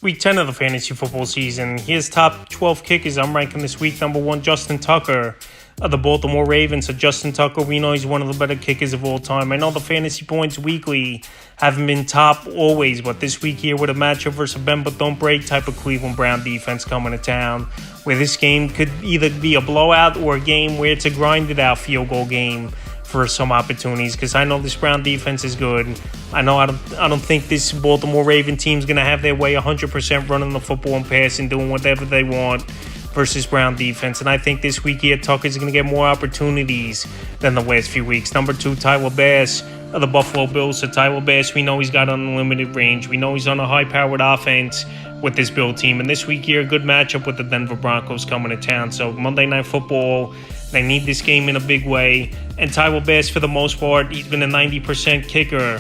Week 10 of the fantasy football season. Here's top 12 kickers I'm ranking this week. Number 1, Justin Tucker of the Baltimore Ravens. So Justin Tucker, we know he's one of the better kickers of all time. I know the fantasy points weekly haven't been top always, but this week here with a matchup versus a bend but don't break type of Cleveland Brown defense coming to town, where this game could either be a blowout or a game where it's a grinded out field goal game for some opportunities, because I know this Brown defense is good. I don't think this Baltimore Raven team's going to have their way 100% running the football and passing, doing whatever they want versus Brown defense. And I think this week here, Tucker's going to get more opportunities than the last few weeks. Number 2, Tyler Bass of the Buffalo Bills. So Tyler Bass, we know he's got unlimited range. We know he's on a high-powered offense with this Bill team. And this week here, a good matchup with the Denver Broncos coming to town. So Monday Night Football, they need this game in a big way. And Tyler Bass, for the most part, he's been a 90% kicker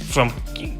from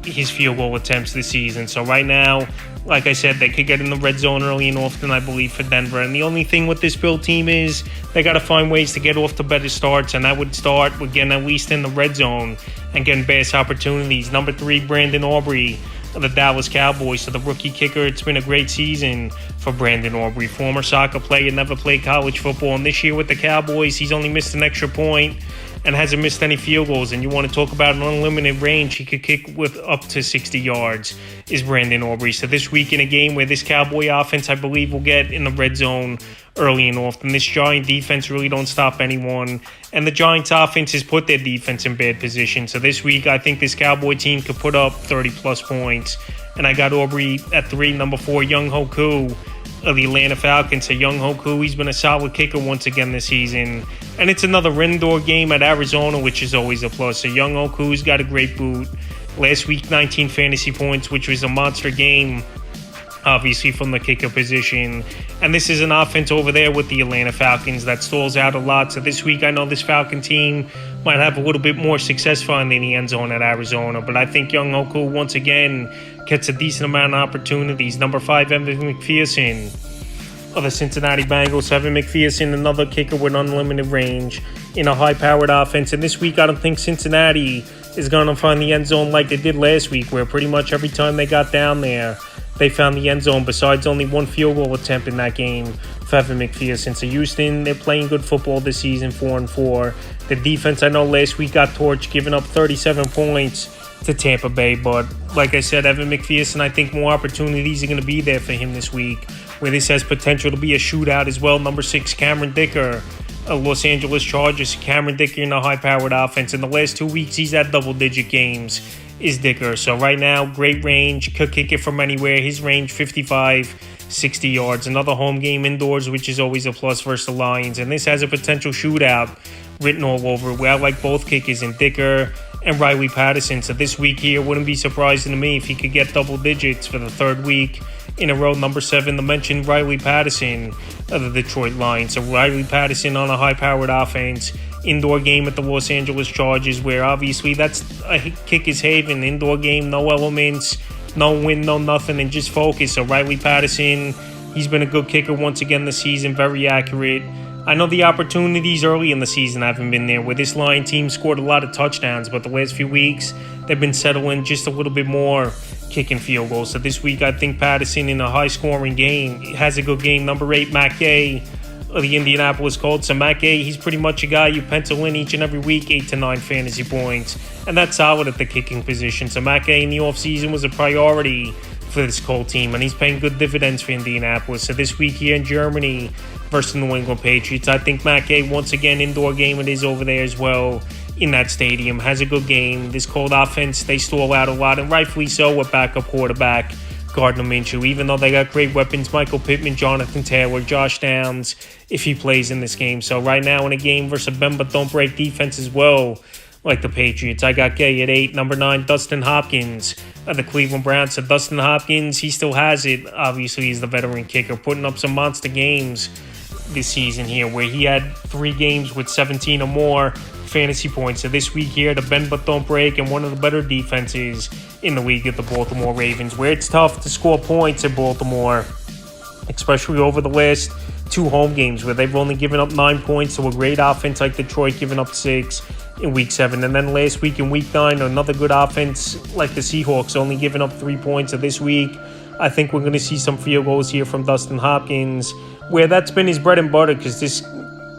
his field goal attempts this season. So right now, like I said, they could get in the red zone early and often, I believe, for Denver. And the only thing with this Bill team is they got to find ways to get off to better starts. And I would start with getting at least in the red zone and getting Bass opportunities. Number 3, Brandon Aubrey of the Dallas Cowboys. So the rookie kicker, it's been a great season for Brandon Aubrey. Former soccer player, never played college football. And this year with the Cowboys, he's only missed an extra point and hasn't missed any field goals. And you want to talk about an unlimited range, he could kick with up to 60 yards, is Brandon Aubrey. So this week in a game where this Cowboy offense, I believe, will get in the red zone early and often. This Giant defense really don't stop anyone. And the Giants offense has put their defense in bad position. So this week, I think this Cowboy team could put up 30-plus points. And I got Aubrey at 3. Number 4, Young Hoku of the Atlanta Falcons. So Young Hoku, he's been a solid kicker once again this season. And it's another indoor game at Arizona, which is always a plus. So Young Hoku's got a great boot. Last week, 19 fantasy points, which was a monster game, obviously, from the kicker position. And this is an offense over there with the Atlanta Falcons that stalls out a lot. So this week, I know this Falcon team might have a little bit more success finding the end zone at Arizona. But I think Young Hoku, once again, gets a decent amount of opportunities. Number 5, Evan McPherson of the Cincinnati Bengals. Evan McPherson, another kicker with unlimited range in a high-powered offense. And this week, I don't think Cincinnati is going to find the end zone like they did last week, where pretty much every time they got down there, they found the end zone, besides only one field goal attempt in that game for Evan McPherson. So Houston, they're playing good football this season, 4-4. The defense, I know last week got torched, giving up 37 points to Tampa Bay. But like I said, Evan McPherson, I think more opportunities are going to be there for him this week, where this has potential to be a shootout as well. Number 6, Cameron Dicker of Los Angeles Chargers. Cameron Dicker in a high-powered offense. In the last 2 weeks, he's had double-digit games, is Dicker. So right now, great range, could kick it from anywhere. His range, 55, 60 yards. Another home game indoors, which is always a plus versus the Lions. And this has a potential shootout written all over it, where I like both kickers in Dicker and Riley Patterson. So this week here, wouldn't be surprising to me if he could get double digits for the third week in a row. Number 7, the mentioned Riley Patterson of the Detroit Lions. So Riley Patterson on a high-powered offense. Indoor game at the Los Angeles Chargers, where obviously that's a kicker's haven. Indoor game, no elements, no wind, no nothing, and just focus. So Riley Patterson, he's been a good kicker once again this season, very accurate. I know the opportunities early in the season haven't been there, where this Lion team scored a lot of touchdowns, but the last few weeks, they've been settling just a little bit more kicking field goals. So this week, I think Patterson in a high-scoring game has a good game. Number 8, Matt Gay of the Indianapolis Colts. So Matt Gay, he's pretty much a guy you pencil in each and every week, 8 to 9 fantasy points, and that's solid at the kicking position. So Matt Gay in the offseason was a priority for this Colt team, and he's paying good dividends for Indianapolis. So this week here in Germany versus the New England Patriots, I think Matt Gay, once again, indoor game it is over there as well in that stadium, has a good game. This Colt offense, they stall out a lot, and rightfully so with backup quarterback Gardner Minshew. Even though they got great weapons, Michael Pittman, Jonathan Taylor, Josh Downs, if he plays in this game. So right now in a game versus a bend but don't break defense as well, like the Patriots, I got Gay at 8. Number 9, Dustin Hopkins of the Cleveland Browns. So Dustin Hopkins, he still has it. Obviously, he's the veteran kicker, putting up some monster games this season here, where he had 3 games with 17 or more fantasy points. So this week here, the bend but don't break, and one of the better defenses in the league at the Baltimore Ravens, where it's tough to score points in Baltimore, especially over the last 2 home games, where they've only given up 9 points to a great offense like Detroit, giving up 6 in Week 7. And then last week in Week 9, another good offense like the Seahawks, only giving up 3 points. So this week, I think we're going to see some field goals here from Dustin Hopkins, where that's been his bread and butter, because this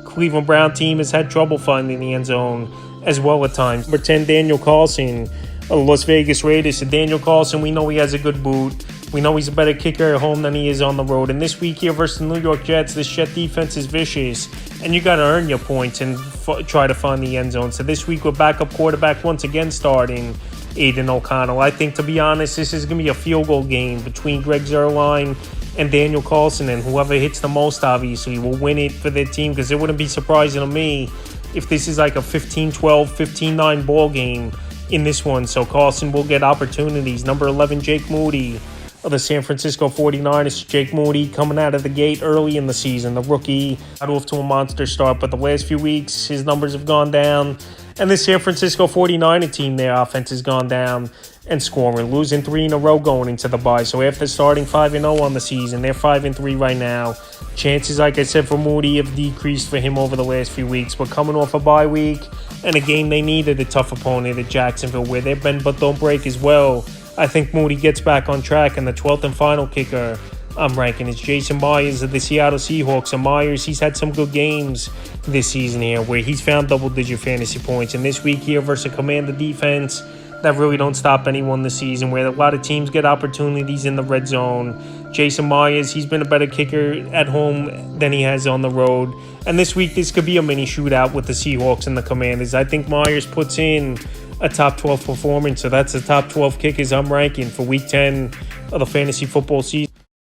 Cleveland Brown team has had trouble finding the end zone as well at times. Number 10, Daniel Carlson of the Las Vegas Raiders. So Daniel Carlson, we know he has a good boot. We know he's a better kicker at home than he is on the road. And this week here versus the New York Jets, this Jet defense is vicious. And you got to earn your points and try to find the end zone. So this week with backup quarterback once again starting Aiden O'Connell. I think, to be honest, this is going to be a field goal game between Greg Zuerlein and Daniel Carlson. And whoever hits the most, obviously, will win it for their team. Because it wouldn't be surprising to me if this is like a 15-12, 15-9 ball game in this one. So Carlson will get opportunities. Number 11, Jake Moody of the San Francisco 49ers. Jake Moody coming out of the gate early in the season. The rookie got off to a monster start, but the last few weeks his numbers have gone down. And the San Francisco 49er team, their offense has gone down and scoring, losing 3 in a row going into the bye. So after starting 5-0 on the season, they're 5-3 right now. Chances, like I said, for Moody have decreased for him over the last few weeks. But coming off a bye week and a game they needed, a tough opponent at Jacksonville, where they've been but don't break as well, I think Moody gets back on track. And the 12th and final kicker I'm ranking is Jason Myers of the Seattle Seahawks. And Myers, he's had some good games this season here where he's found double-digit fantasy points. And this week here versus a Commander defense that really don't stop anyone this season, where a lot of teams get opportunities in the red zone. Jason Myers, he's been a better kicker at home than he has on the road. And this week, this could be a mini shootout with the Seahawks and the Commanders. I think Myers puts in a top 12 performance. So that's the top 12 kickers I'm ranking for Week 10 of the fantasy football season.